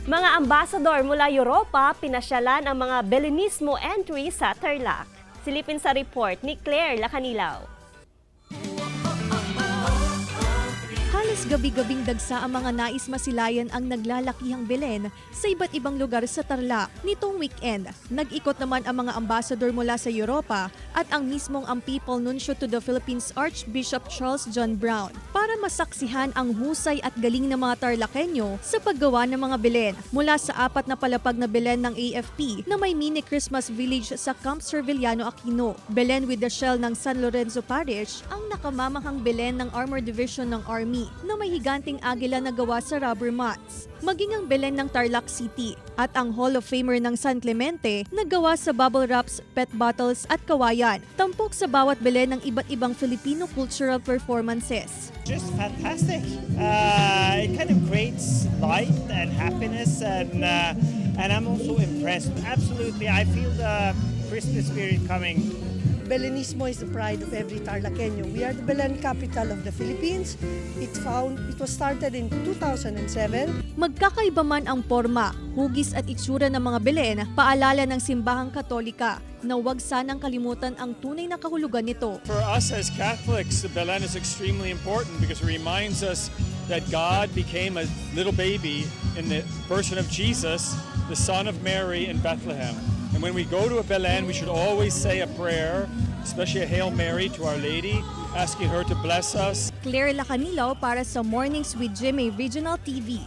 Mga ambasador mula Europa pinasyalan ang mga Belenismo entry sa Tarlac. Silipin sa report ni Claire Lacanilaw. Halos gabi-gabing dagsa ang mga nais masilayan ang naglalakihang Belen sa iba't ibang lugar sa Tarlac. Nitong weekend, nag-ikot naman ang mga ambassador mula sa Europa at ang mismong ang Papal Nuncio to the Philippines Archbishop Charles John Brown para masaksihan ang husay at galing ng mga Tarlakenyo sa paggawa ng mga Belen mula sa 4 na palapag na Belen ng AFP na may mini Christmas village sa Camp Serviliano Aquino. Belen with the shell ng San Lorenzo Parish ang nakamamahang Belen ng Armor Division ng Army na may higanting agila na gawa sa rubber mats. Maging ang Belen ng Tarlac City at ang Hall of Famer ng San Clemente na gawa sa bubble wraps, pet bottles at kawayan. Tampok sa bawat Belen ng iba't ibang Filipino cultural performances. Just fantastic. It kind of creates light and happiness, and I'm also impressed. Absolutely, I feel the Christmas spirit coming. Belenismo is the pride of every Tarlakenyo. We are the Belen capital of the Philippines. It was started in 2007. Magkakaiba man ang forma, hugis at itsura ng mga Belen, paalala ng simbahang Katolika na huwag sanang kalimutan ang tunay na kahulugan nito. For us as Catholics, Belen is extremely important because it reminds us that God became a little baby in the person of Jesus, the son of Mary in Bethlehem. And when we go to a Belen, we should always say a prayer, especially a Hail Mary to Our Lady, asking her to bless us. Claire Lacanilaw para sa Mornings with Jimmy Regional TV.